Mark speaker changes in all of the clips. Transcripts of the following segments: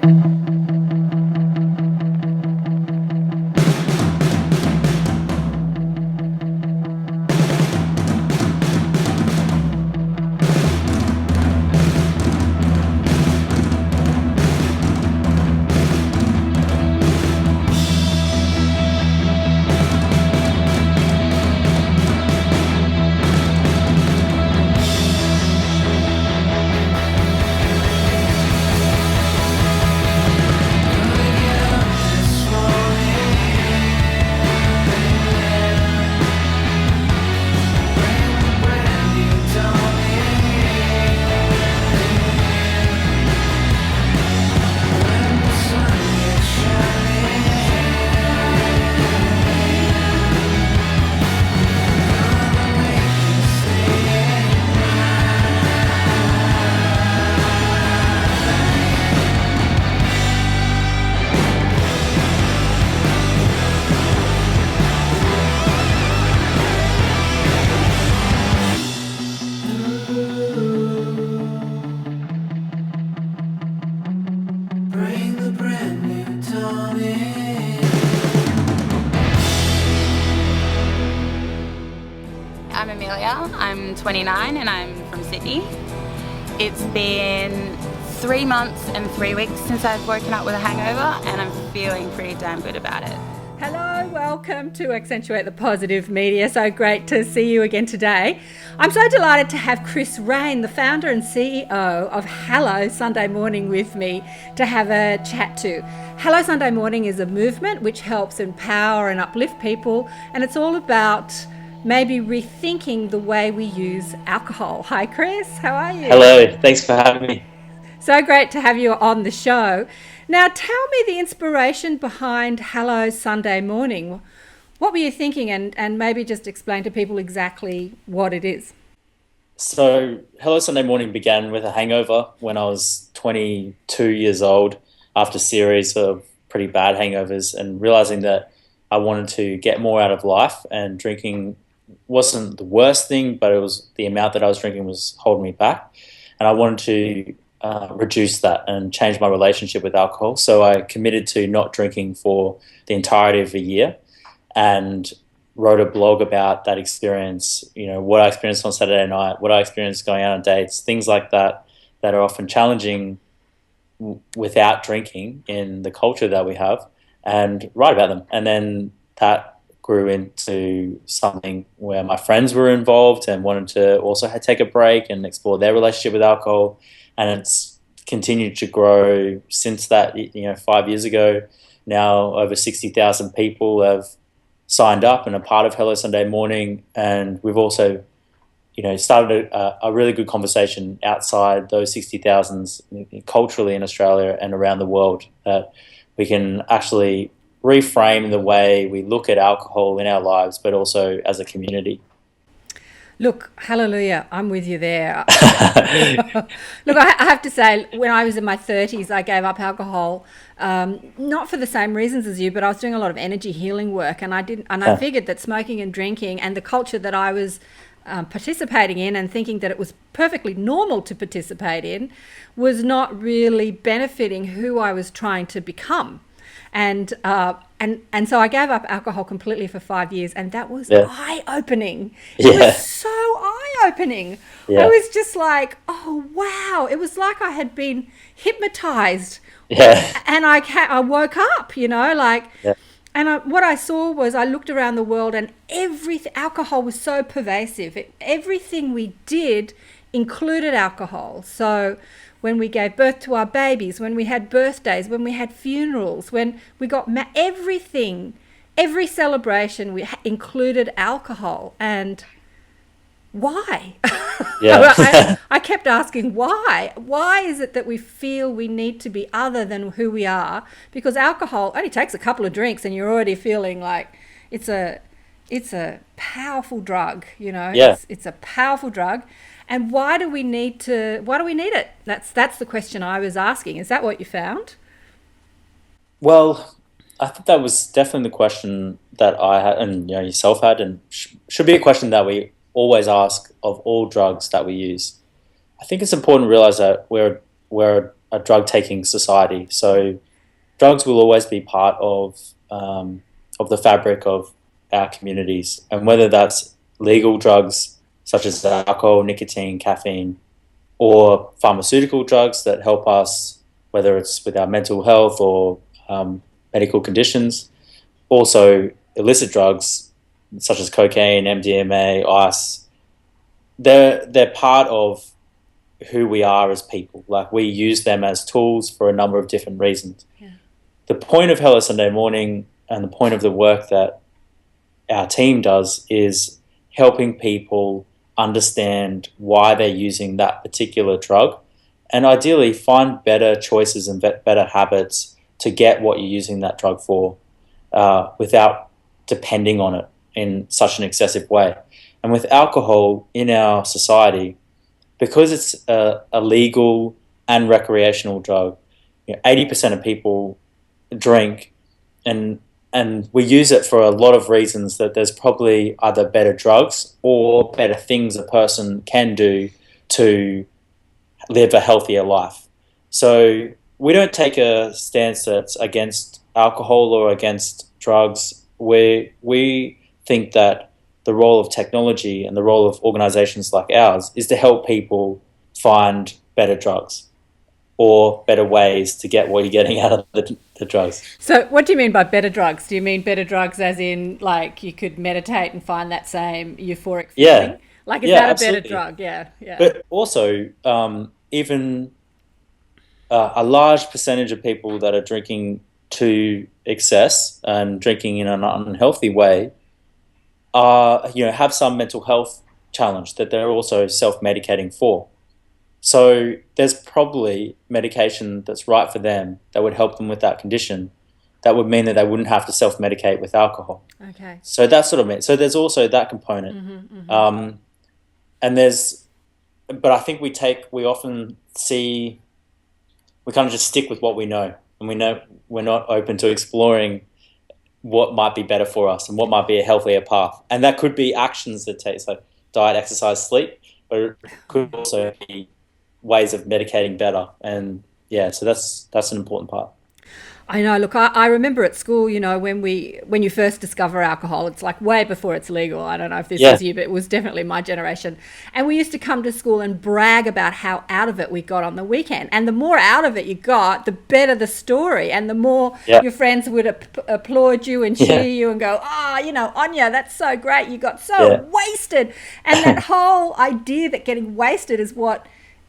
Speaker 1: I'm Amelia, I'm 29 and I'm from Sydney. It's been 3 months and 3 weeks since I've woken up with a hangover and I'm feeling pretty damn good about it.
Speaker 2: Hello, welcome to Accentuate the Positive Media. So great to see you again today. I'm so delighted to have Raine, the founder and CEO of Hello Sunday Morning, with me to have a chat to. Hello Sunday Morning is a movement which helps empower and uplift people, and it's all about maybe rethinking the way we use alcohol. Hi Chris, how are you?
Speaker 3: Hello, thanks for having me.
Speaker 2: So great to have you on the show. Now tell me the inspiration behind Hello Sunday Morning. What were you thinking, and maybe just explain to people exactly what it is.
Speaker 3: So Hello Sunday Morning began with a hangover when I was 22 years old after a series of pretty bad hangovers, and realizing that I wanted to get more out of life, and drinking wasn't the worst thing, but it was the amount that I was drinking was holding me back, and I wanted to reduce that and change my relationship with alcohol. So I committed to not drinking for the entirety of a year and wrote a blog about that experience, you know, what I experienced on Saturday night, what I experienced going out on dates, things like that that are often challenging without drinking in the culture that we have, and write about them. And then that grew into something where my friends were involved and wanted to also take a break and explore their relationship with alcohol. And it's continued to grow since that. 5 years ago, now over 60,000 people have signed up and are part of Hello Sunday Morning. And we've also, started a really good conversation outside those 60,000 culturally in Australia and around the world, that we can actually reframe the way we look at alcohol in our lives, but also as a community.
Speaker 2: Look, hallelujah, I'm with you there. Look, I have to say, when I was in my 30s, I gave up alcohol, not for the same reasons as you, but I was doing a lot of energy healing work, and I figured that smoking and drinking and the culture that I was participating in and thinking that it was perfectly normal to participate in was not really benefiting who I was trying to become. And so I gave up alcohol completely for 5 years, and that was eye-opening. It was so eye-opening. I was just like, oh, wow. It was like I had been hypnotized. And I woke up, and what I saw was, I looked around the world, and alcohol was so pervasive. Everything we did included alcohol. So when we gave birth to our babies, when we had birthdays, when we had funerals, when we got everything, every celebration, we included alcohol. And why? I kept asking why. Why is it that we feel we need to be other than who we are? Because alcohol only takes a couple of drinks and you're already feeling like it's a powerful drug, It's a powerful drug. And why do we need it? That's the question I was asking. Is that what you found?
Speaker 3: Well, I think that was definitely the question that I had, and yourself had, and should be a question that we always ask of all drugs that we use. I think it's important to realize that we're a drug-taking society. So drugs will always be part of the fabric of our communities, and whether that's legal drugs such as alcohol, nicotine, caffeine, or pharmaceutical drugs that help us, whether it's with our mental health or medical conditions. Also, illicit drugs such as cocaine, MDMA, ice. They're part of who we are as people. Like, we use them as tools for a number of different reasons.
Speaker 2: Yeah.
Speaker 3: The point of Hello Sunday Morning and the point of the work that our team does is helping people understand why they're using that particular drug, and ideally find better choices and better habits to get what you're using that drug for, without depending on it in such an excessive way. And with alcohol in our society, because it's a legal and recreational drug, 80% of people drink, and we use it for a lot of reasons that there's probably either better drugs or better things a person can do to live a healthier life. So we don't take a stance that's against alcohol or against drugs. We think that the role of technology and the role of organizations like ours is to help people find better drugs or better ways to get what you're getting out of the drugs.
Speaker 2: So what do you mean by better drugs? Do you mean better drugs as in, like, you could meditate and find that same euphoric feeling?
Speaker 3: Yeah.
Speaker 2: Like, is
Speaker 3: Yeah,
Speaker 2: that
Speaker 3: absolutely.
Speaker 2: a better drug? Yeah, yeah.
Speaker 3: But also, even a large percentage of people that are drinking to excess and drinking in an unhealthy way have some mental health challenge that they're also self-medicating for. So there's probably medication that's right for them that would help them with that condition. That would mean that they wouldn't have to self-medicate with alcohol.
Speaker 2: Okay.
Speaker 3: So that's sort of it. So there's also that component. But I think we often see, we kind of just stick with what we know, and we know we're not open to exploring what might be better for us and what might be a healthier path. And that could be actions that take, like diet, exercise, sleep, but it could also be ways of medicating better. And yeah, so that's an important part.
Speaker 2: I know. Look, I remember at school, when you first discover alcohol, it's like way before it's legal. I don't know if this is you, but it was definitely my generation. And we used to come to school and brag about how out of it we got on the weekend. And the more out of it you got, the better the story, and the more your friends would applaud you and cheer you and go, Anya, that's so great. You got so wasted. And that whole idea that getting wasted is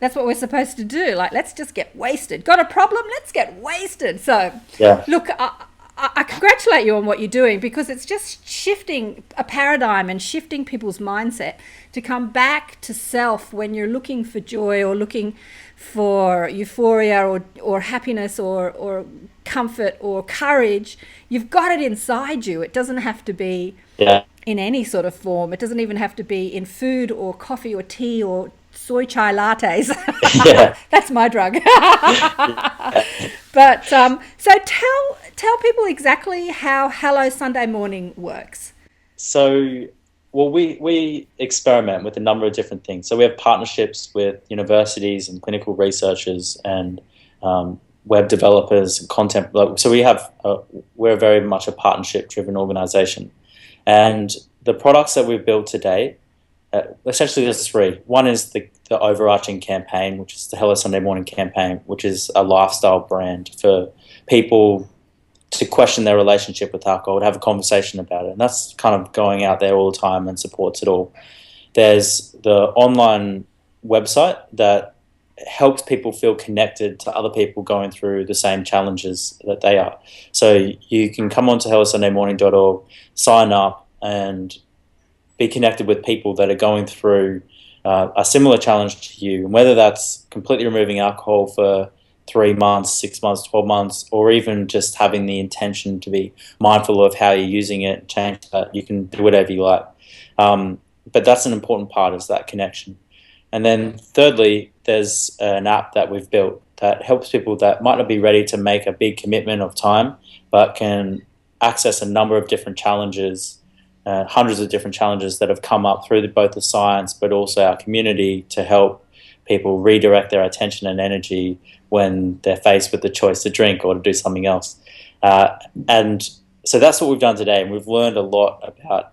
Speaker 2: that's what we're supposed to do. Like, let's just get wasted. Got a problem? Let's get wasted. So, look, I congratulate you on what you're doing, because it's just shifting a paradigm and shifting people's mindset to come back to self when you're looking for joy or looking for euphoria or happiness or comfort or courage. You've got it inside you. It doesn't have to be in any sort of form. It doesn't even have to be in food or coffee or tea or soy chai lattes. That's my drug. But so tell people exactly how Hello Sunday Morning works.
Speaker 3: So, well, we experiment with a number of different things. So we have partnerships with universities and clinical researchers and web developers and content. So we're very much a partnership-driven organization, and the products that we've built today. Essentially, there's three. One is the overarching campaign, which is the Hello Sunday Morning campaign, which is a lifestyle brand for people to question their relationship with alcohol, to have a conversation about it. And that's kind of going out there all the time and supports it all. There's the online website that helps people feel connected to other people going through the same challenges that they are. So you can come on to hellosundaymorning.org, sign up, and be connected with people that are going through a similar challenge to you, and whether that's completely removing alcohol for 3 months, 6 months, 12 months, or even just having the intention to be mindful of how you're using it, change that. You can do whatever you like. But that's an important part, is that connection. And then thirdly, there's an app that we've built that helps people that might not be ready to make a big commitment of time, but can access a number of different challenges, hundreds of different challenges that have come up through both the science but also our community, to help people redirect their attention and energy when they're faced with the choice to drink or to do something else. And so that's what we've done today. And we've learned a lot about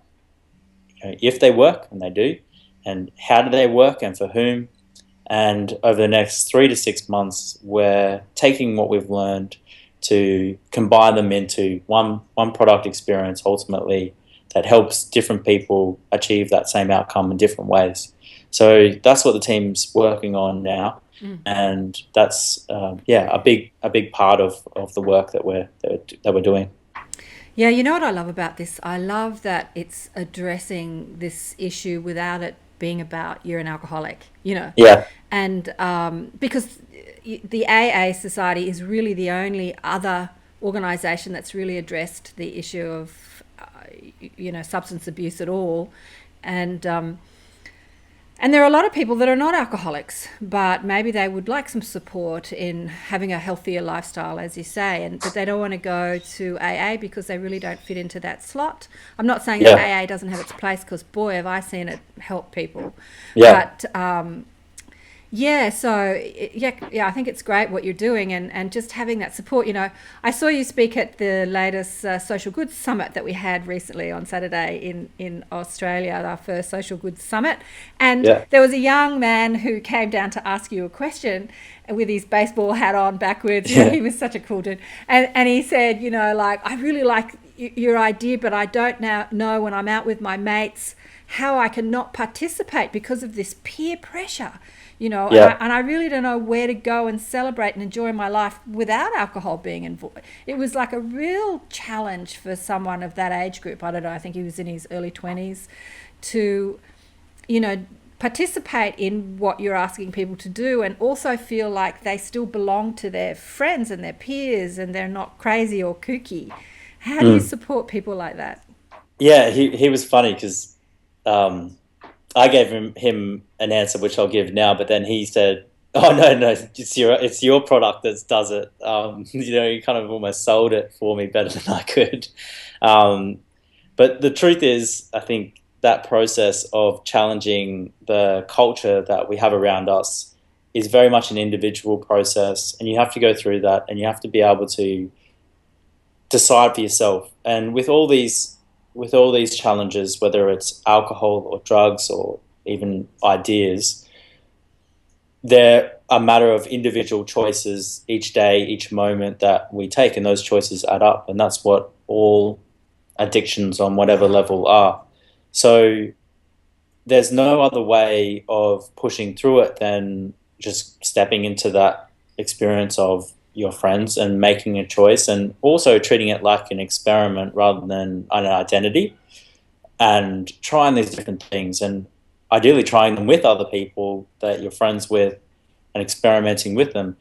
Speaker 3: if they work, and they do, and how do they work and for whom. And over the next 3 to 6 months, we're taking what we've learned to combine them into one product experience ultimately that helps different people achieve that same outcome in different ways. So that's what the team's working on now, and that's a big part of the work that we're doing.
Speaker 2: Yeah, you know what I love about this? I love that it's addressing this issue without it being about you're an alcoholic,
Speaker 3: Yeah.
Speaker 2: And because the AA Society is really the only other organisation that's really addressed the issue of substance abuse at all, and there are a lot of people that are not alcoholics, but maybe they would like some support in having a healthier lifestyle, as you say, but they don't want to go to AA because they really don't fit into that slot. I'm not saying that AA doesn't have its place, because boy, have I seen it help people.
Speaker 3: Yeah.
Speaker 2: But I think it's great what you're doing, and just having that support. I saw you speak at the latest Social Goods Summit that we had recently on Saturday in Australia, our first Social Goods Summit, and there was a young man who came down to ask you a question with his baseball hat on backwards. He was such a cool dude, and he said, I really like your idea, but I don't now know when I'm out with my mates how I can not participate because of this peer pressure. And I really don't know where to go and celebrate and enjoy my life without alcohol being involved. It was like a real challenge for someone of that age group. I don't know, I think he was in his early 20s to, participate in what you're asking people to do, and also feel like they still belong to their friends and their peers and they're not crazy or kooky. How do you support people like that?
Speaker 3: Yeah, he was funny because I gave him an answer which I'll give now, but then he said, "Oh no, it's your product that does it." He kind of almost sold it for me better than I could. But the truth is, I think that process of challenging the culture that we have around us is very much an individual process, and you have to go through that, and you have to be able to decide for yourself. And with all these challenges, whether it's alcohol or drugs or even ideas, they're a matter of individual choices each day, each moment that we take, and those choices add up, and that's what all addictions on whatever level are. So there's no other way of pushing through it than just stepping into that experience of your friends and making a choice, and also treating it like an experiment rather than an identity, and trying these different things, and ideally trying them with other people that you're friends with and experimenting with them.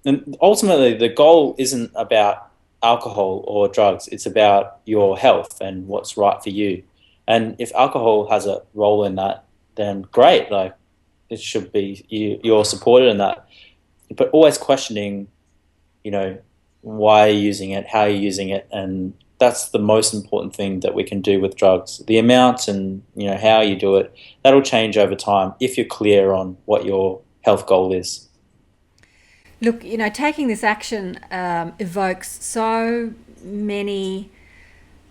Speaker 3: And ultimately the goal isn't about alcohol or drugs, it's about your health and what's right for you. And if alcohol has a role in that, then great, like it should be, you're supported in that, but always questioning why are you using it, how are you using it, and that's the most important thing that we can do with drugs. The amount and how you do it, that'll change over time if you're clear on what your health goal is.
Speaker 2: Look, taking this action evokes so many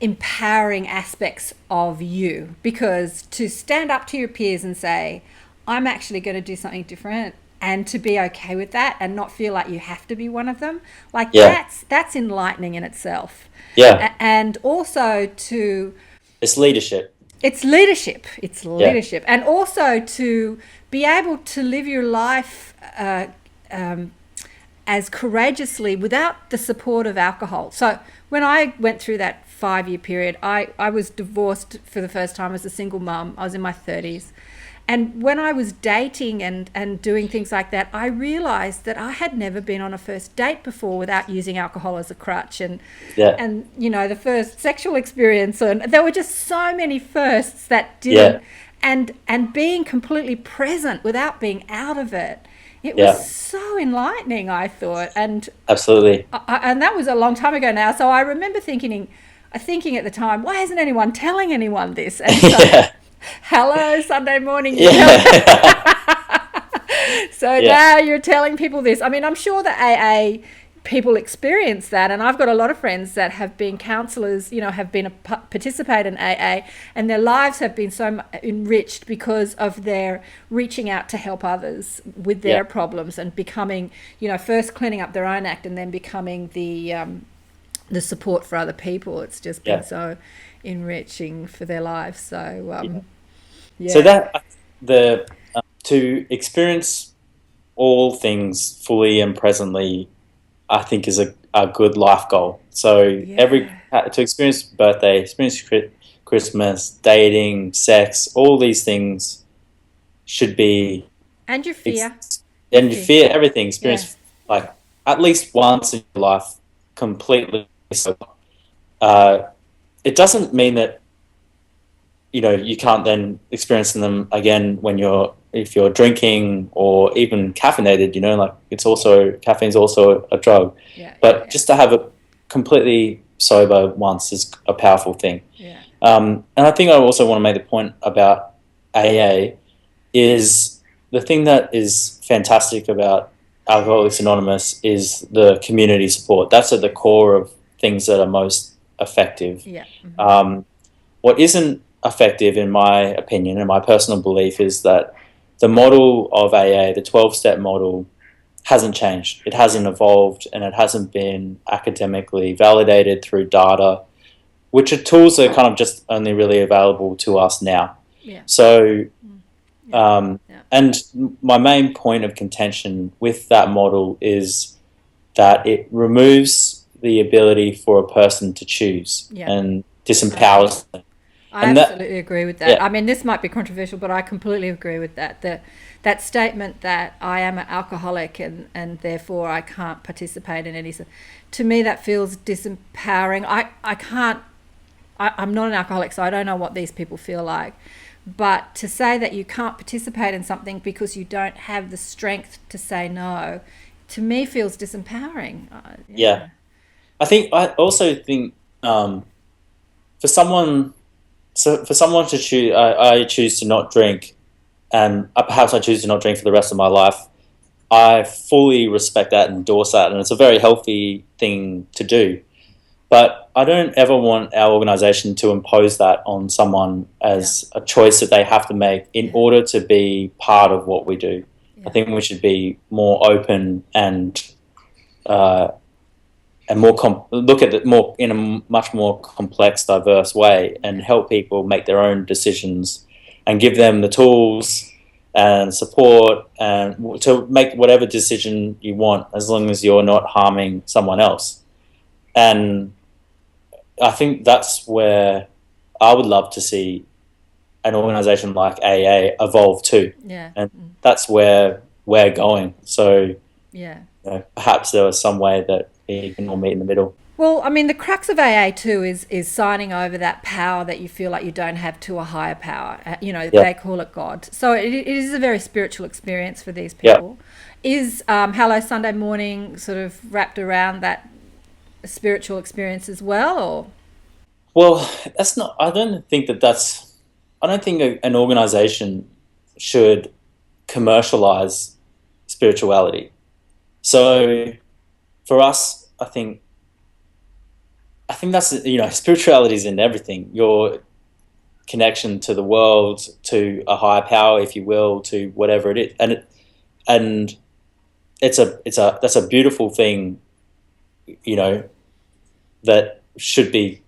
Speaker 2: empowering aspects of you, because to stand up to your peers and say, I'm actually going to do something different, and to be okay with that and not feel like you have to be one of them, that's enlightening in itself.
Speaker 3: Yeah.
Speaker 2: And also
Speaker 3: it's leadership.
Speaker 2: It's leadership. And also to be able to live your life as courageously without the support of alcohol. So when I went through that 5-year period, I was divorced for the first time as a single mum. I was in my 30s. And when I was dating and doing things like that, I realised that I had never been on a first date before without using alcohol as a crutch. And the first sexual experience, and there were just so many firsts that didn't. And being completely present without being out of it, it was so enlightening, I thought. And
Speaker 3: absolutely.
Speaker 2: And that was a long time ago now. So I remember thinking at the time, why isn't anyone telling anyone this? And so, hello, Sunday morning. So now you're telling people this. I mean, I'm sure that AA people experience that, and I've got a lot of friends that have been counsellors, have been participate in AA, and their lives have been so enriched because of their reaching out to help others with their problems and becoming, first cleaning up their own act and then becoming the support for other people. It's just been so enriching for their lives. So
Speaker 3: so that to experience all things fully and presently, I think is a good life goal. So to experience birthday, experience Christmas, dating, sex, all these things should be,
Speaker 2: and your fear,
Speaker 3: everything. Experience like at least once in your life completely. So, it doesn't mean that you can't then experience them again if you're drinking or even caffeinated. Caffeine's also a drug. But just to have it completely sober once is a powerful thing. And I think I also want to make the point about AA is the thing that is fantastic about Alcoholics Anonymous is the community support. That's at the core of things that are most effective. What isn't effective, in my opinion and my personal belief, is that the model of AA, the 12-step model, hasn't changed. It hasn't evolved, and it hasn't been academically validated through data, which are tools that are kind of just only really available to us now. So, and my main point of contention with that model is that it removes the ability for a person to choose and disempowers them.
Speaker 2: I absolutely agree with that. I mean, this might be controversial, but I completely agree with that. That statement that I am an alcoholic and therefore I can't participate in any. To me, that feels disempowering. I'm not an alcoholic, so I don't know what these people feel like. But to say that you can't participate in something because you don't have the strength to say no, to me feels disempowering.
Speaker 3: I also think for someone to choose, I choose to not drink, and perhaps I choose to not drink for the rest of my life. I fully respect that and endorse that, and it's a very healthy thing to do. But I don't ever want our organisation to impose that on someone as a choice that they have to make in order to be part of what we do. I think we should be more open and look at it more in a much more complex, diverse way, and help people make their own decisions and give them the tools and support and to make whatever decision you want, as long as you're not harming someone else. And I think that's where I would love to see an organisation like AA evolve too. And that's where we're going. So perhaps there was some way that we can all meet in the middle.
Speaker 2: Well, I mean, the crux of AA too is signing over that power that you feel like you don't have to a higher power. They call it God. So it is a very spiritual experience for these people. Is Hello Sunday Morning sort of wrapped around that spiritual experience as well, or?
Speaker 3: Well, that's not. I don't think an organisation should commercialise spirituality. So, for us, I think that's spirituality is in everything. Your connection to the world, to a higher power, if you will, to whatever it is, and that's a beautiful thing, that should be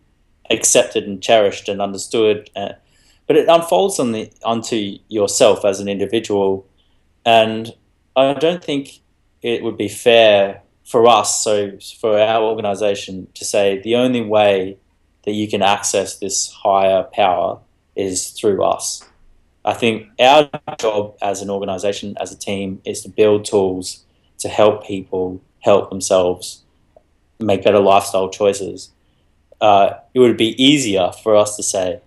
Speaker 3: accepted and cherished and understood. But it unfolds onto yourself as an individual, and I don't think it would be fair for us, so for our organisation, to say the only way that you can access this higher power is through us. I think our job as an organisation, as a team, is to build tools to help people help themselves make better lifestyle choices. It would be easier for us to say,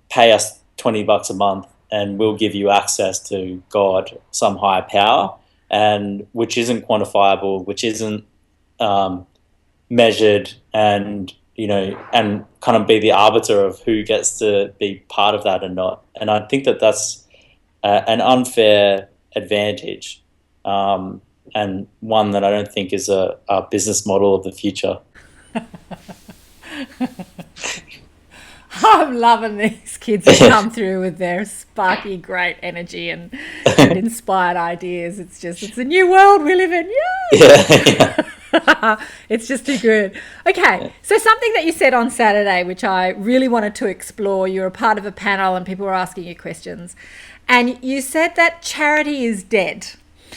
Speaker 3: pay us $20 a month and we'll give you access to God, some higher power, and which isn't quantifiable, which isn't measured, and and kind of be the arbiter of who gets to be part of that and not. And I think that that's an unfair advantage, and one that I don't think is a business model of the future.
Speaker 2: I'm loving these kids who come through with their sparky, great energy and inspired ideas. It's a new world we live in. Yay!
Speaker 3: Yeah.
Speaker 2: It's just too good. Okay, so something that you said on Saturday, which I really wanted to explore, you were a part of a panel and people were asking you questions, and you said that charity is dead.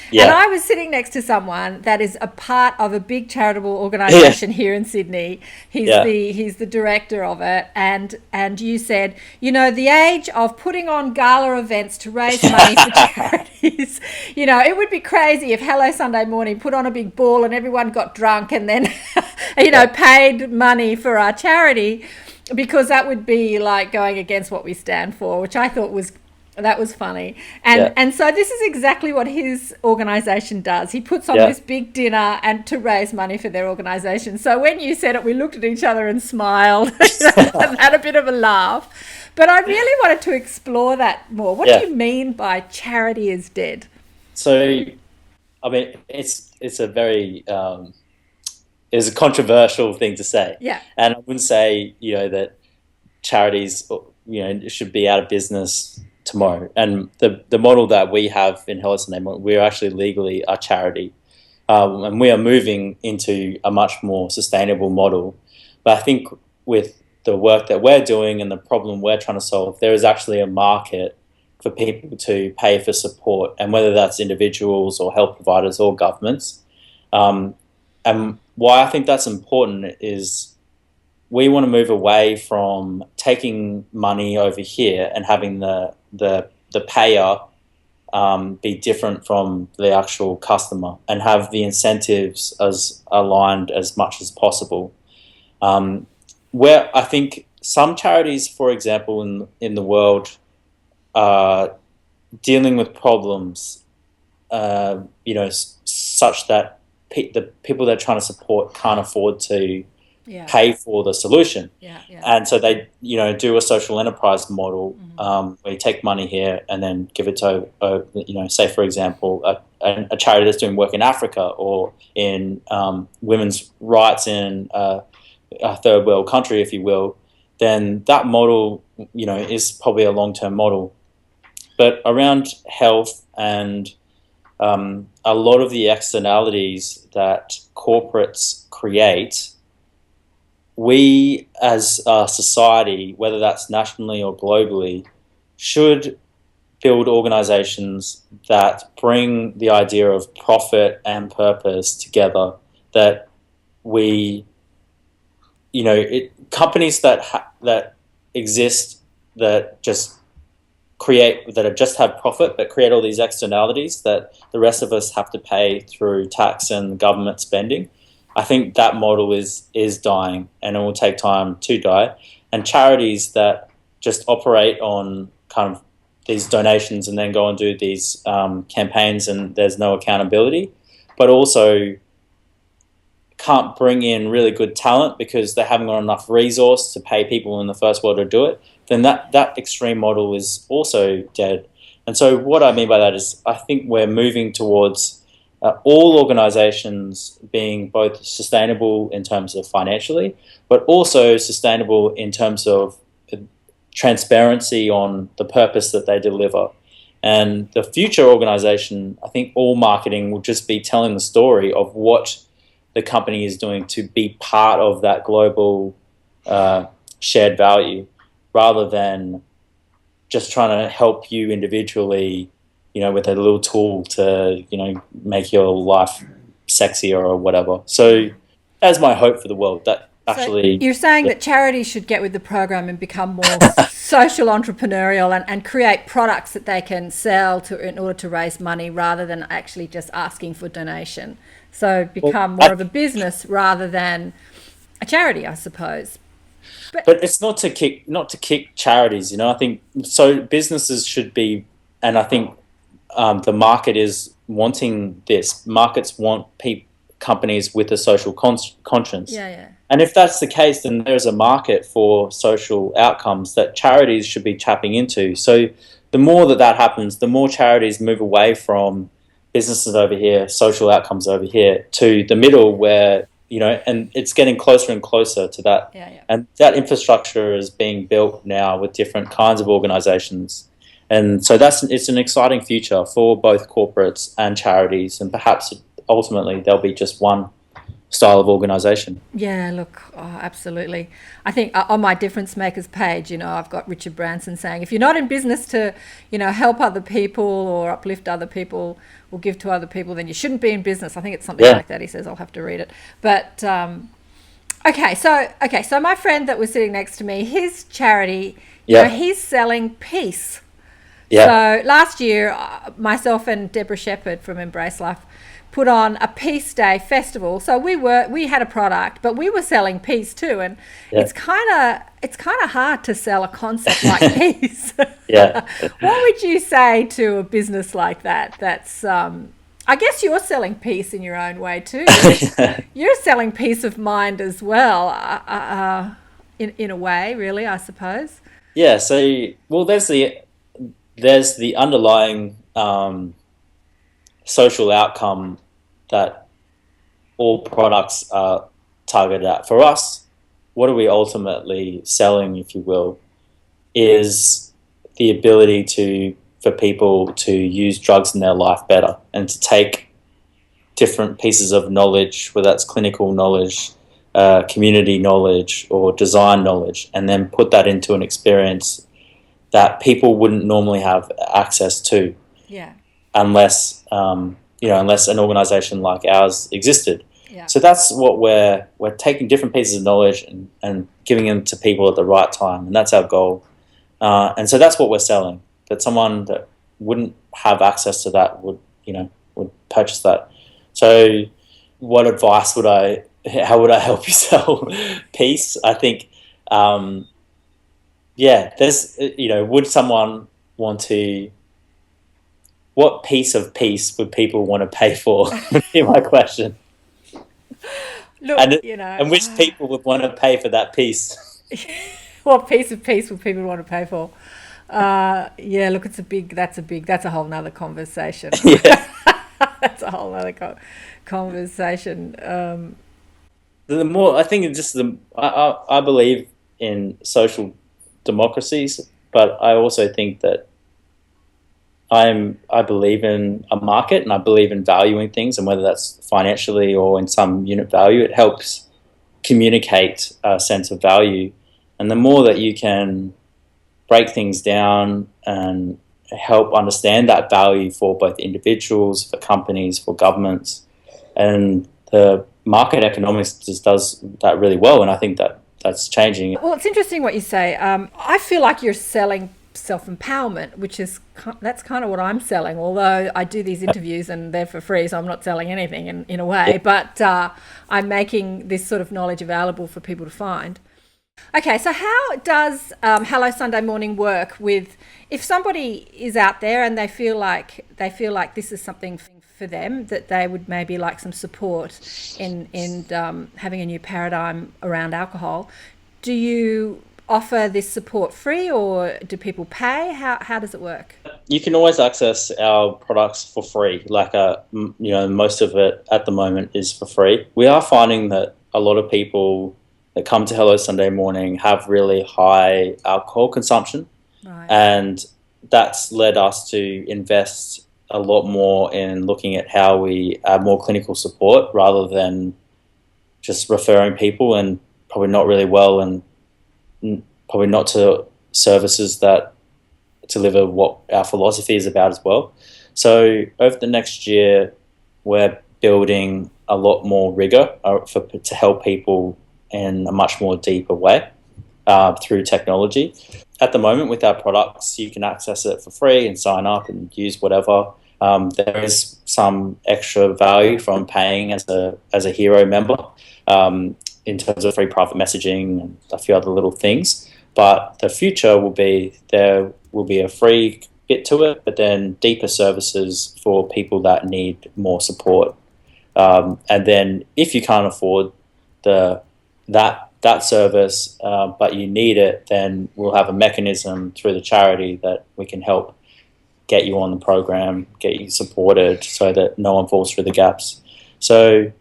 Speaker 3: Yeah.
Speaker 2: And I was sitting next to someone that is a part of a big charitable organisation here in Sydney. He's the director of it, and you said, the age of putting on gala events to raise money for charities, it would be crazy if Hello Sunday Morning put on a big ball and everyone got drunk and then, paid money for our charity, because that would be like going against what we stand for, which I thought was funny. And so this is exactly what his organisation does. He puts on this big dinner and to raise money for their organisation. So when you said it, we looked at each other and smiled and had a bit of a laugh. But I really wanted to explore that more. What do you mean by charity is dead?
Speaker 3: So, I mean, it's a very it's a controversial thing to say.
Speaker 2: Yeah.
Speaker 3: And I wouldn't say, that charities, should be out of business tomorrow. And the model that we have in Hello Sunday Morning, we're actually legally a charity, and we are moving into a much more sustainable model. But I think with the work that we're doing and the problem we're trying to solve, there is actually a market for people to pay for support, and whether that's individuals or health providers or governments. And why I think that's important is we want to move away from taking money over here and having the payer be different from the actual customer, and have the incentives as aligned as much as possible. Where I think some charities, for example, in the world, are dealing with problems, such that the people they're trying to support can't afford to pay for the solution. And so they, do a social enterprise model, where you take money here and then give it to, say, for example, a charity that's doing work in Africa or in women's rights in a third world country, if you will. Then that model, is probably a long-term model. But around health and a lot of the externalities that corporates create, we as a society, whether that's nationally or globally, should build organizations that bring the idea of profit and purpose together, that we, companies that exist that just have profit but create all these externalities that the rest of us have to pay through tax and government spending. I think that model is dying, and it will take time to die. And charities that just operate on kind of these donations and then go and do these campaigns, and there's no accountability, but also can't bring in really good talent because they haven't got enough resource to pay people in the first world to do it, then that extreme model is also dead. And so what I mean by that is I think we're moving towards all organizations being both sustainable in terms of financially, but also sustainable in terms of transparency on the purpose that they deliver. And the future organization, I think all marketing will just be telling the story of what the company is doing to be part of that global shared value, rather than just trying to help you individually, with a little tool to, make your life sexier or whatever. So that's my hope for the world. That actually...
Speaker 2: So you're saying that charities should get with the program and become more social entrepreneurial and create products that they can sell in order to raise money, rather than actually just asking for donation. So become more of a business rather than a charity, I suppose.
Speaker 3: But it's not to kick charities, I think so. Businesses should be, and I think the market is wanting this. Markets want companies with a social conscience. And if that's the case, then there's a market for social outcomes that charities should be tapping into. So the more that happens, the more charities move away from businesses over here, social outcomes over here, to the middle where, and it's getting closer and closer to that.
Speaker 2: Yeah.
Speaker 3: And that infrastructure is being built now with different kinds of organizations. And so it's an exciting future for both corporates and charities, and perhaps ultimately there'll be just one style of organization.
Speaker 2: Yeah, look, absolutely. I think on my Difference Makers page, I've got Richard Branson saying, if you're not in business to, help other people or uplift other people or give to other people, then you shouldn't be in business. I think it's something like that. He says, I'll have to read it. But okay, so my friend that was sitting next to me, his charity, he's selling peace.
Speaker 3: Yeah.
Speaker 2: So last year, myself and Deborah Shepherd from Embrace Life put on a Peace Day festival. So we had a product, but we were selling peace too, and it's kind of hard to sell a concept like peace.
Speaker 3: Yeah.
Speaker 2: What would you say to a business like that? That's I guess you're selling peace in your own way too. You're selling peace of mind as well, in a way, really, I suppose.
Speaker 3: Yeah. So, well, there's the underlying social outcome that all products are targeted at. For us, what are we ultimately selling, if you will, is the ability for people to use drugs in their life better and to take different pieces of knowledge, whether that's clinical knowledge, community knowledge, or design knowledge, and then put that into an experience that people wouldn't normally have access to.
Speaker 2: Yeah.
Speaker 3: Unless an organization like ours existed.
Speaker 2: Yeah.
Speaker 3: So that's what we're taking different pieces of knowledge and giving them to people at the right time, and that's our goal. And so that's what we're selling. That someone that wouldn't have access to that would purchase that. So what advice how would I help you sell peace? I think, there's, would someone want to, what piece of peace would people want to pay for? Would be my question.
Speaker 2: Look,
Speaker 3: and which people would want to pay for that piece?
Speaker 2: What piece of peace would people want to pay for? Look, that's a whole nother conversation.
Speaker 3: Yeah.
Speaker 2: That's a whole other conversation.
Speaker 3: The more, I think, I believe in social democracies, but I also think that I believe in a market, and I believe in valuing things, and whether that's financially or in some unit value, it helps communicate a sense of value. And the more that you can break things down and help understand that value for both individuals, for companies, for governments, and the market economics just does that really well, and I think that's changing.
Speaker 2: Well, it's interesting what you say. I feel like you're selling self-empowerment, that's kind of what I'm selling, although I do these interviews and they're for free, so I'm not selling anything in a way, but I'm making this sort of knowledge available for people to find. Okay, so how does Hello Sunday Morning work with, if somebody is out there and they feel like this is something for them, that they would maybe like some support in having a new paradigm around alcohol, do you offer this support free, or do people pay? How does it work?
Speaker 3: You can always access our products for free. Most of it at the moment is for free. We are finding that a lot of people that come to Hello Sunday Morning have really high alcohol consumption,
Speaker 2: right,
Speaker 3: and that's led us to invest a lot more in looking at how we add more clinical support rather than just referring people, and probably not really well, and probably not to services that deliver what our philosophy is about as well. So over the next year, we're building a lot more rigor to help people in a much more deeper way through technology. At the moment, with our products, you can access it for free and sign up and use whatever. There is some extra value from paying as a hero member, in terms of free private messaging and a few other little things. But the future will be, there will be a free bit to it, but then deeper services for people that need more support. And then if you can't afford that service, but you need it, then we'll have a mechanism through the charity that we can help get you on the program, get you supported so that no one falls through the gaps. So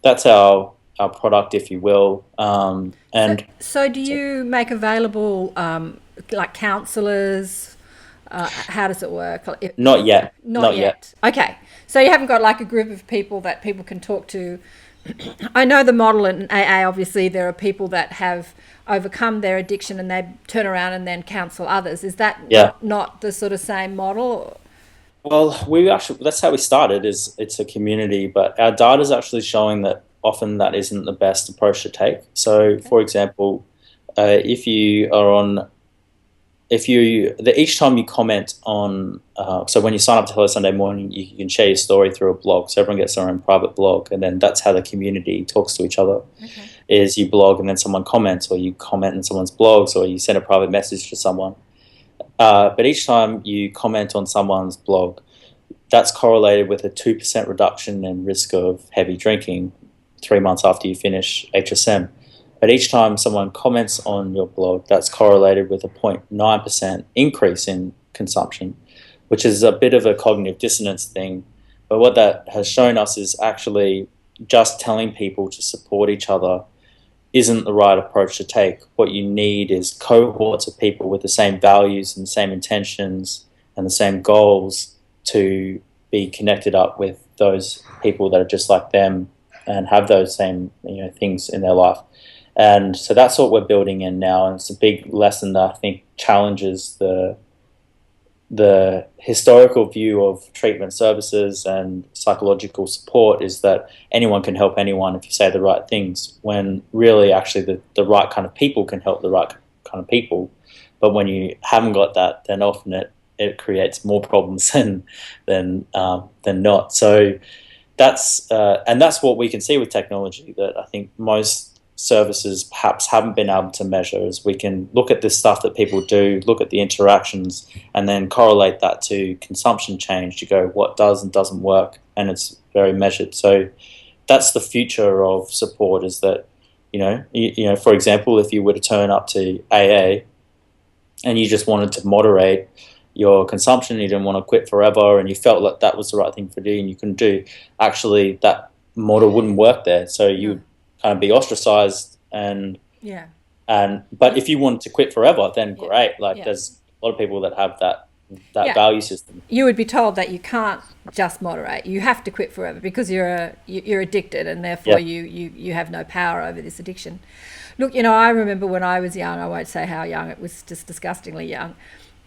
Speaker 3: that's our product, if you will.
Speaker 2: So do you make available like counsellors? How does it work?
Speaker 3: Not yet.
Speaker 2: Not yet. Okay. So you haven't got like a group of people that people can talk to. I know the model in AA, obviously, there are people that have overcome their addiction and they turn around and then counsel others. Is that not the sort of same model?
Speaker 3: Well, that's how we started, is it's a community, but our data is actually showing that often that isn't the best approach to take. So, for example, each time you comment on, so when you sign up to Hello Sunday Morning, you can share your story through a blog. So everyone gets their own private blog, and then that's how the community talks to each other. Okay. Is you blog and then someone comments, or you comment in someone's blogs, or you send a private message to someone. But each time you comment on someone's blog, that's correlated with a 2% reduction in risk of heavy drinking 3 months after you finish HSM. But each time someone comments on your blog, that's correlated with a 0.9% increase in consumption, which is a bit of a cognitive dissonance thing. But what that has shown us is actually just telling people to support each other isn't the right approach to take. What you need is cohorts of people with the same values and the same intentions and the same goals to be connected up with those people that are just like them and have those same things in their life. And so that's what we're building in now, and it's a big lesson that I think challenges the historical view of treatment services and psychological support, is that anyone can help anyone if you say the right things, when really actually the right kind of people can help the right kind of people. But when you haven't got that, then often it creates more problems than not. So that's what we can see with technology, that I think most services perhaps haven't been able to measure, is we can look at the stuff that people do, look at the interactions, and then correlate that to consumption change to go what does and doesn't work, and it's very measured. So that's the future of support, is that for example, if you were to turn up to AA and you just wanted to moderate your consumption, you didn't want to quit forever, and you felt like that was the right thing for you and you couldn't do, actually that model wouldn't work there. So you would kind of be ostracized, but if you wanted to quit forever, then great. There's a lot of people that have that value system.
Speaker 2: You would be told that you can't just moderate; you have to quit forever because you're addicted, and therefore you have no power over this addiction. Look, I remember when I was young. I won't say how young; it was just disgustingly young.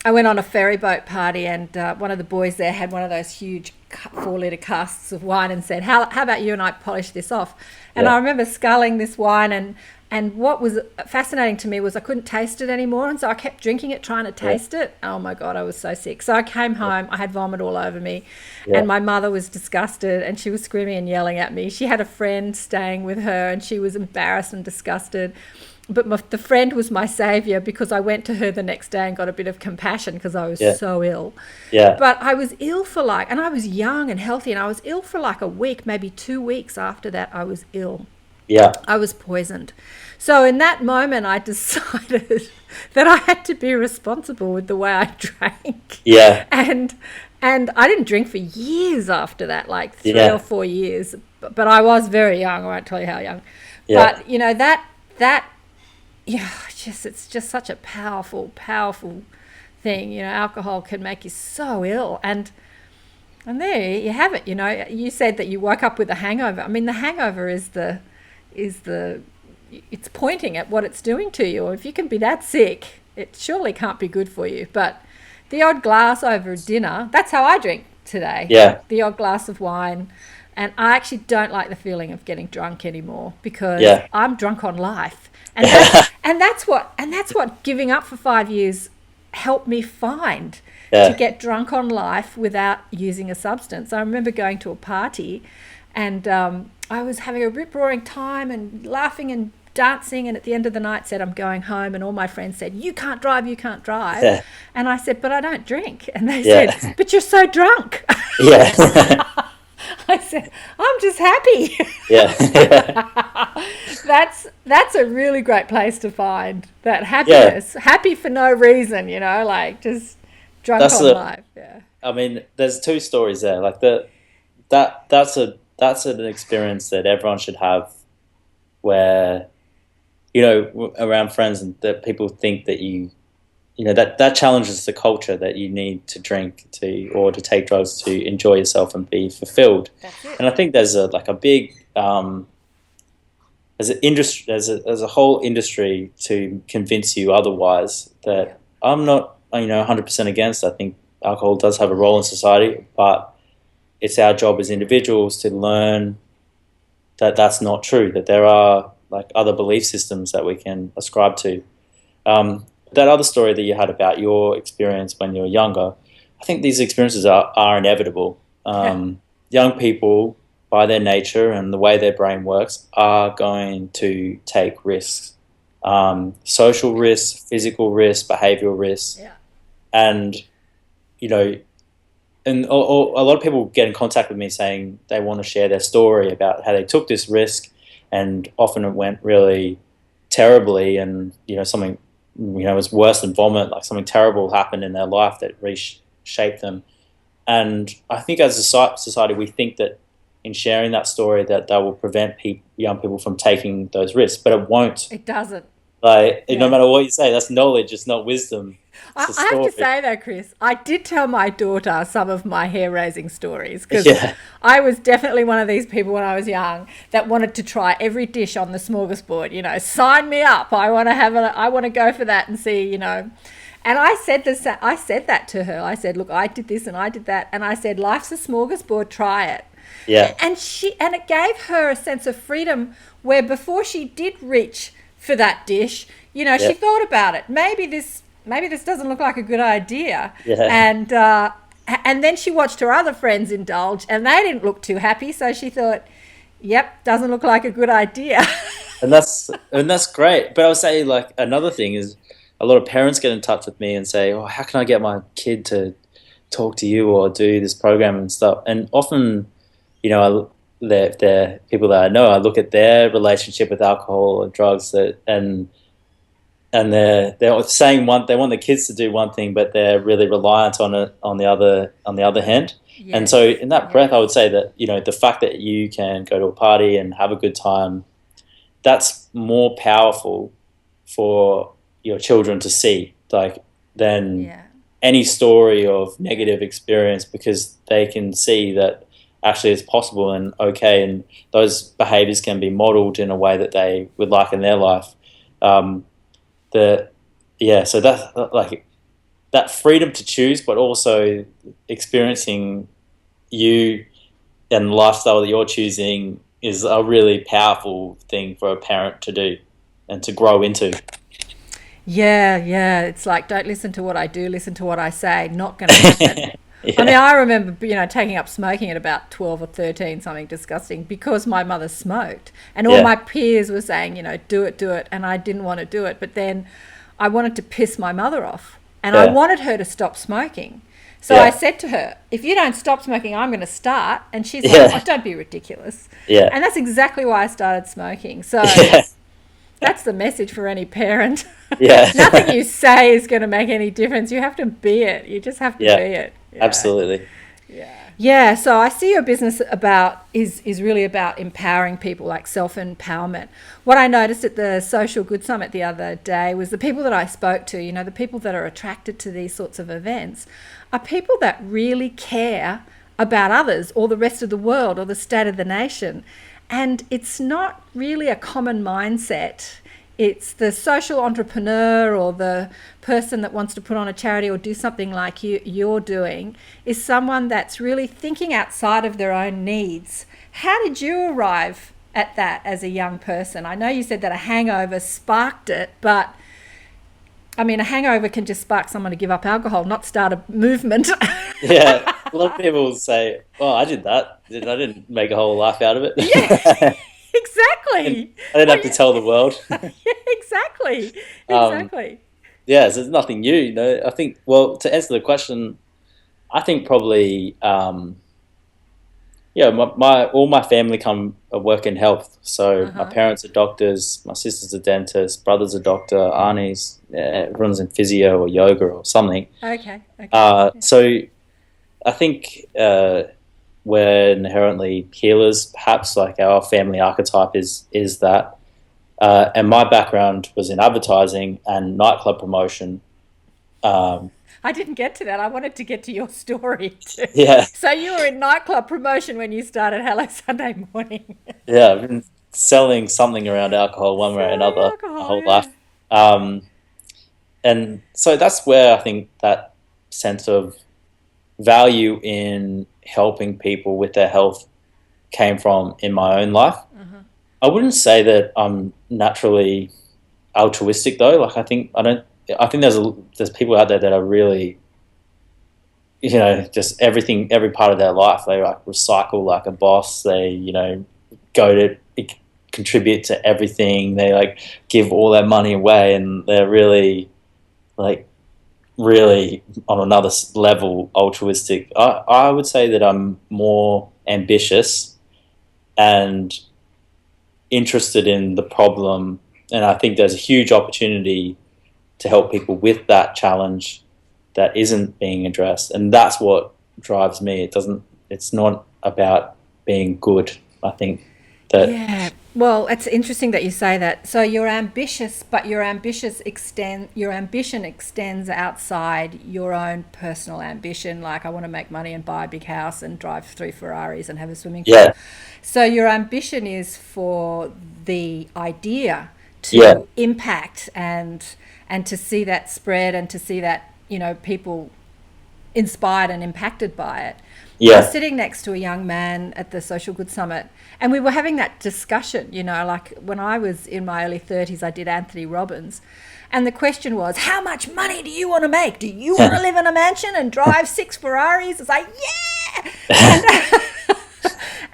Speaker 2: I went on a ferry boat party, and one of the boys there had one of those huge 4-litre casks of wine and said, how about you and I polish this off? And I remember sculling this wine, and what was fascinating to me was I couldn't taste it anymore, and so I kept drinking it, trying to taste it. Oh my God, I was so sick. So I came home, I had vomit all over me, and my mother was disgusted, and she was screaming and yelling at me. She had a friend staying with her, and she was embarrassed and disgusted. But the friend was my saviour, because I went to her the next day and got a bit of compassion because I was so ill. Yeah. But I was ill and I was young and healthy, and I was ill for like a week, maybe 2 weeks after that I was ill. Yeah. I was poisoned. So in that moment I decided that I had to be responsible with the way I drank. Yeah. And I didn't drink for years after that, like 3 or 4 years. But I was very young, I won't tell you how young. Yeah. But, that it's just such a powerful thing. Alcohol can make you so ill, and there you have it. You said that you woke up with a hangover. I mean, the hangover is it's pointing at what it's doing to you. If you can be that sick, it surely can't be good for you. But the odd glass over dinner, that's how I drink today. Yeah. The odd glass of wine. And I actually don't like the feeling of getting drunk anymore, because I'm drunk on life. And that's what giving up for 5 years helped me find, to get drunk on life without using a substance. I remember going to a party, and I was having a rip-roaring time and laughing and dancing, and at the end of the night said, I'm going home, and all my friends said, you can't drive. Yeah. And I said, but I don't drink. And they said, but you're so drunk. Yeah. I said, I'm just happy. Yeah. That's a really great place to find that happiness. Yeah. Happy for no reason, just drunk on life. Yeah.
Speaker 3: I mean, there's two stories there. Like that's an experience that everyone should have, where, you know, around friends, and that people think that that challenges the culture that you need to drink or to take drugs to enjoy yourself and be fulfilled.
Speaker 2: That's it.
Speaker 3: And I think there's a big there's a whole industry to convince you otherwise. That I'm not 100% against. I think alcohol does have a role in society, but it's our job as individuals to learn that that's not true. That there are like other belief systems that we can ascribe to. That other story that you had about your experience when you were younger, I think these experiences are inevitable. Young people, by their nature and the way their brain works, are going to take risks. Social risks, physical risks, behavioral risks.
Speaker 2: Yeah.
Speaker 3: And, and a lot of people get in contact with me saying they want to share their story about how they took this risk, and often it went really terribly, and, something, was worse than vomit, like something terrible happened in their life that reshaped them. And I think as a society, we think that in sharing that story that will prevent young people from taking those risks, but it won't.
Speaker 2: It doesn't.
Speaker 3: No matter what you say, that's knowledge, it's not wisdom.
Speaker 2: I have to say though, Chris, I did tell my daughter some of my hair-raising stories, because I was definitely one of these people when I was young that wanted to try every dish on the smorgasbord. Sign me up. I want to go for that and see. And I said that to her. I said, look, I did this and I did that, and I said, life's a smorgasbord. Try it.
Speaker 3: Yeah.
Speaker 2: And it gave her a sense of freedom where before she did reach for that dish, she thought about it. Maybe this doesn't look like a good idea. Yeah. And then she watched her other friends indulge, and they didn't look too happy, so she thought, yep, doesn't look like a good idea.
Speaker 3: and that's great. But I would say, like, another thing is a lot of parents get in touch with me and say, oh, how can I get my kid to talk to you or do this program and stuff? And often, they're people that I know, I look at their relationship with alcohol or drugs, and they're saying they want the kids to do one thing, but they're really reliant on it on the other hand. Yes. And so in that breath, I would say that, the fact that you can go to a party and have a good time, that's more powerful for your children to see, than any story of negative experience, because they can see that actually it's possible and okay, and those behaviors can be modeled in a way that they would like in their life. So that, that freedom to choose, but also experiencing you and the lifestyle that you're choosing, is a really powerful thing for a parent to do and to grow into.
Speaker 2: Yeah. It's like, don't listen to what I do, listen to what I say. Not going to happen. Yeah. I mean, I remember, taking up smoking at about 12 or 13, something disgusting, because my mother smoked, and all my peers were saying, do it, and I didn't want to do it. But then I wanted to piss my mother off, and I wanted her to stop smoking. So I said to her, if you don't stop smoking, I'm going to start. And she's like, oh, don't be ridiculous. Yeah. And that's exactly why I started smoking. So that's the message for any parent. Yeah. Nothing you say is going to make any difference. You have to be it. You just have to be it. Yeah.
Speaker 3: Absolutely.
Speaker 2: Yeah. So I see your business is really about empowering people, like self-empowerment. What I noticed at the Social Good Summit the other day was the people that I spoke to, the people that are attracted to these sorts of events are people that really care about others or the rest of the world or the state of the nation. And it's not really a common mindset. It's the social entrepreneur or the person that wants to put on a charity or do something like you're doing is someone that's really thinking outside of their own needs. How did you arrive at that as a young person? I know you said that a hangover sparked it, but I mean, a hangover can just spark someone to give up alcohol, not start a movement.
Speaker 3: Yeah, a lot of people say, "Oh, I did that. I didn't make a whole life out of it."
Speaker 2: Yeah, exactly.
Speaker 3: I didn't have to tell the world.
Speaker 2: Yeah, exactly.
Speaker 3: So there's nothing new. I think. Well, to answer the question, I think probably, all my family work in health. So my parents are doctors, my sister's a dentist, brother's a doctor, aunties, everyone's in physio or yoga or something.
Speaker 2: Okay.
Speaker 3: So I think we're inherently healers, perhaps, like our family archetype is that. And my background was in advertising and nightclub promotion.
Speaker 2: I didn't get to that. I wanted to get to your story too.
Speaker 3: Yeah.
Speaker 2: So you were in nightclub promotion when you started Hello Sunday Morning.
Speaker 3: Yeah, I've been selling something around alcohol one way or
Speaker 2: Selling
Speaker 3: another my
Speaker 2: alcohol,
Speaker 3: whole
Speaker 2: yeah.
Speaker 3: life. And so that's where I think that sense of value in helping people with their health came from in my own life. I wouldn't say that I'm naturally altruistic though. Like I think there's people out there that are really, just every part of their life they like recycle like a boss. They go to contribute to everything. They like give all their money away, and they're really on another level altruistic. I would say that I'm more ambitious and interested in the problem, and I think there's a huge opportunity to help people with that challenge that isn't being addressed, and that's what drives me. It's not about being good. I think that
Speaker 2: Yeah. Well, it's interesting that you say that. So you're ambitious, but your ambition extends outside your own personal ambition. Like I want to make money and buy a big house and drive 3 Ferraris and have a swimming pool.
Speaker 3: yeah,
Speaker 2: So your ambition is for the idea to
Speaker 3: Yeah.
Speaker 2: impact and to see that spread and to see that, people inspired and impacted by it. I
Speaker 3: yeah,
Speaker 2: was sitting next to a young man at the Social Good Summit, and we were having that discussion, like when I was in my early 30s, I did Anthony Robbins. And the question was, how much money do you want to make? Do you want to live in a mansion and drive 6 Ferraris? It's like, yeah!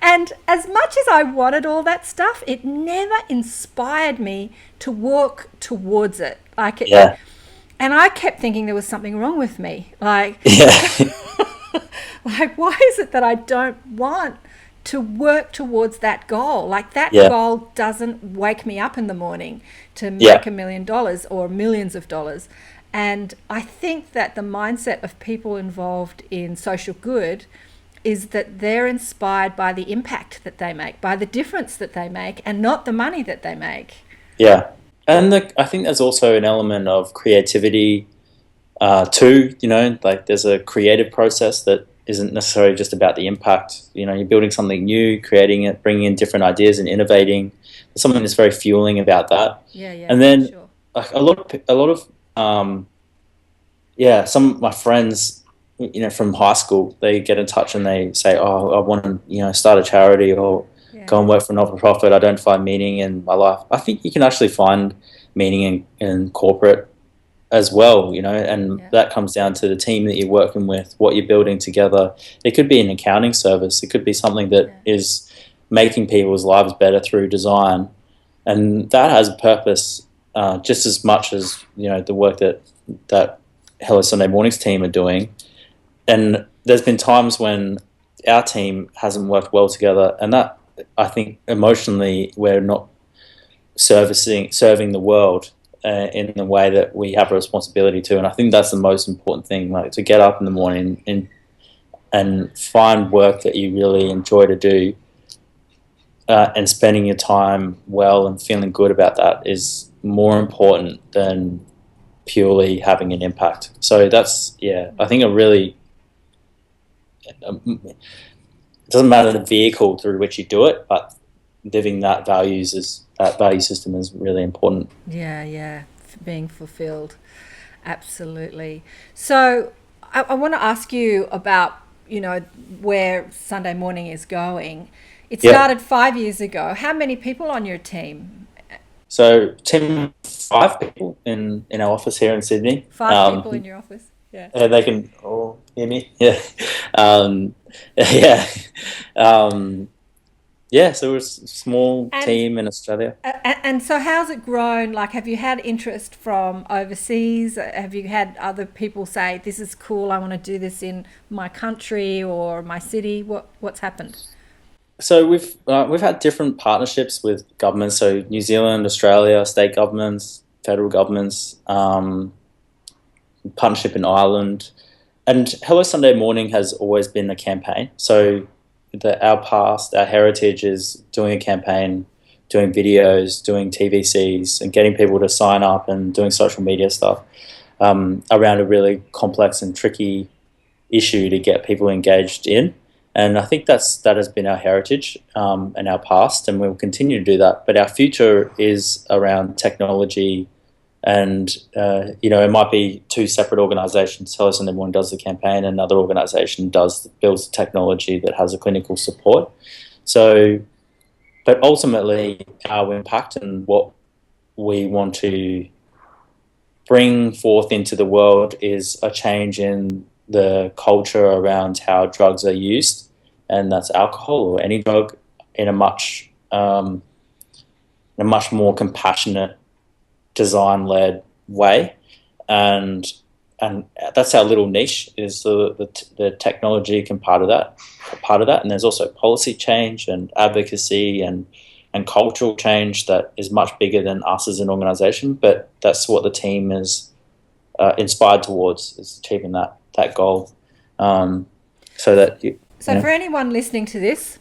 Speaker 2: And as much as I wanted all that stuff, it never inspired me to walk towards it.
Speaker 3: yeah,
Speaker 2: And I kept thinking there was something wrong with me. Like,
Speaker 3: yeah,
Speaker 2: like, why is it that I don't want to work towards that goal? Like, that
Speaker 3: Yeah.
Speaker 2: goal doesn't wake me up in the morning to
Speaker 3: Yeah.
Speaker 2: make $1 million or millions of dollars. And I think that the mindset of people involved in social good is that they're inspired by the impact that they make, by the difference that they make, and not the money that they make.
Speaker 3: yeah. And I think there's also an element of creativity too. Like there's a creative process that isn't necessarily just about the impact. You're building something new, creating it, bringing in different ideas and innovating. There's something that's very fueling about that.
Speaker 2: Yeah, yeah.
Speaker 3: And then
Speaker 2: sure.
Speaker 3: like a lot of some of my friends, from high school, they get in touch and they say, "Oh, I want to, start a charity or go and work for a not-for-profit. I don't find meaning in my life." I think you can actually find meaning in corporate as well, and that comes down to the team that you're working with, what you're building together. It could be an accounting service. It could be something that is making people's lives better through design, and that has a purpose just as much as the work that Hello Sunday Morning's team are doing. And there's been times when our team hasn't worked well together, and that I think emotionally we're not serving the world in the way that we have a responsibility to. And I think that's the most important thing, like to get up in the morning and find work that you really enjoy to do, and spending your time well and feeling good about that is more important than purely having an impact. So that's, I think it doesn't matter the vehicle through which you do it, but living that value system is really important.
Speaker 2: Yeah, being fulfilled. Absolutely. So I want to ask you about, where Sunday Morning is going. It started 5 years ago. How many people on your team?
Speaker 3: So, team 5 people in our office here in Sydney.
Speaker 2: 5 people in your office? Yeah.
Speaker 3: And they can all hear me. Yeah. So it's a small team in Australia.
Speaker 2: And so how's it grown? Like, have you had interest from overseas? Have you had other people say, this is cool, I want to do this in my country or my city? What's happened?
Speaker 3: So we've had different partnerships with governments, so New Zealand, Australia, state governments, federal governments, partnership in Ireland, and Hello Sunday Morning has always been a campaign. So our past, our heritage is doing a campaign, doing videos, doing TVCs, and getting people to sign up and doing social media stuff around a really complex and tricky issue to get people engaged in. And I think that has been our heritage and our past, and we'll continue to do that. But our future is around technology, and it might be two separate organisations. Hello Sunday Morning does the campaign, and another organisation builds the technology that has a clinical support. So, but ultimately, our impact and what we want to bring forth into the world is a change in the culture around how drugs are used, and that's alcohol or any drug, in a much more compassionate, design-led way, and that's our little niche, is the technology part of that, and there's also policy change and advocacy and cultural change that is much bigger than us as an organisation. But that's what the team is inspired towards, is achieving that goal. So for
Speaker 2: anyone listening to this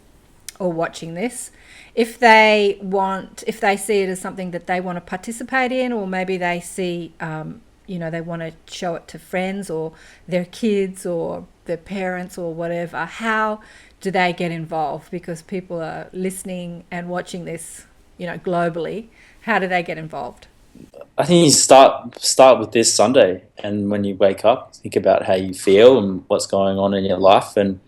Speaker 2: or watching this, if they see it as something that they want to participate in, or maybe they see, they want to show it to friends or their kids or their parents or whatever, how do they get involved? Because people are listening and watching this, globally. How do they get involved?
Speaker 3: I think you start with this Sunday, and when you wake up, think about how you feel and what's going on in your life, and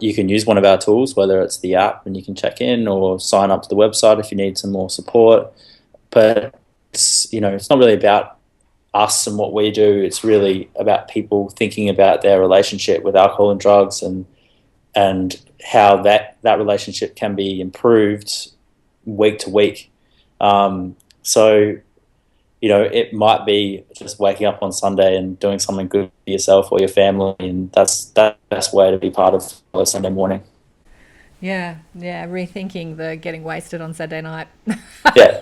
Speaker 3: you can use one of our tools, whether it's the app, and you can check in, or sign up to the website if you need some more support. But it's not really about us and what we do. It's really about people thinking about their relationship with alcohol and drugs, and how that relationship can be improved week to week. So it might be just waking up on Sunday and doing something good for yourself or your family, and that's the best way to be part of Hello Sunday Morning.
Speaker 2: Yeah, rethinking the getting wasted on Saturday night.
Speaker 3: Yeah.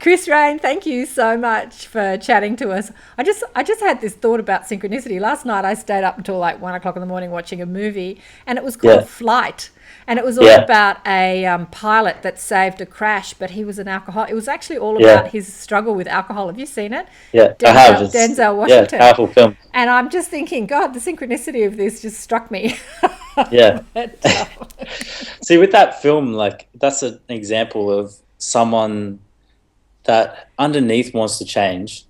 Speaker 2: Chris, Raine, thank you so much for chatting to us. I just had this thought about synchronicity. Last night I stayed up until like 1 o'clock in the morning watching a movie, and it was called Flight. And it was all about a pilot that saved a crash, but he was an alcoholic. It was actually all about his struggle with alcohol. Have you seen it?
Speaker 3: Yeah, I have.
Speaker 2: Denzel Washington.
Speaker 3: Yeah, powerful film.
Speaker 2: And I'm just thinking, God, the synchronicity of this just struck me.
Speaker 3: Yeah. See, with that film, like, that's an example of someone that underneath wants to change,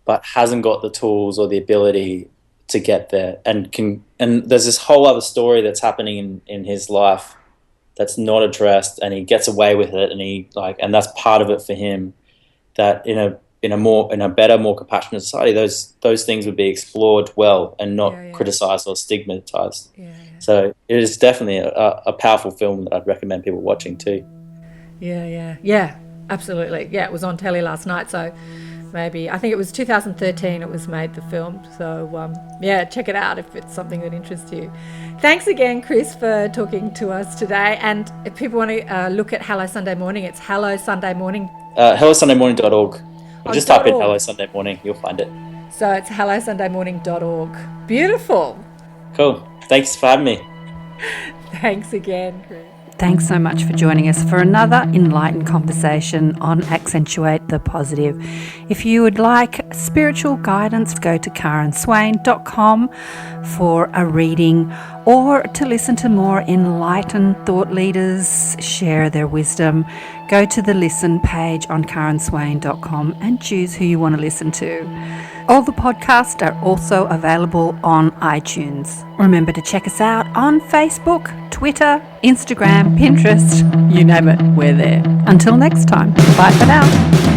Speaker 3: but hasn't got the tools or the ability to get there, and there's this whole other story that's happening in his life that's not addressed, and he gets away with it, and that's part of it for him, that in a better, more compassionate society, those things would be explored well and not criticized or stigmatized. So it is definitely a powerful film that I'd recommend people watching too.
Speaker 2: Yeah, absolutely. Yeah, it was on telly last night, so maybe, I think it was 2013 it was made, the film. So check it out if it's something that interests you. Thanks again, Chris, for talking to us today. And if people want to look at Hello Sunday Morning, it's Hello Sunday Morning.
Speaker 3: HelloSundayMorning.org. Just type in Hello Sunday Morning, you'll find it.
Speaker 2: So it's HelloSundayMorning.org. Beautiful.
Speaker 3: Cool. Thanks for having me.
Speaker 2: Thanks again, Chris.
Speaker 4: Thanks so much for joining us for another enlightened conversation on Accentuate the Positive. If you would like spiritual guidance, go to KarenSwain.com for a reading, or to listen to more enlightened thought leaders share their wisdom. Go to the listen page on KarenSwain.com and choose who you want to listen to. All the podcasts are also available on iTunes. Remember to check us out on Facebook, Twitter, Instagram, Pinterest, you name it, we're there. Until next time, bye for now.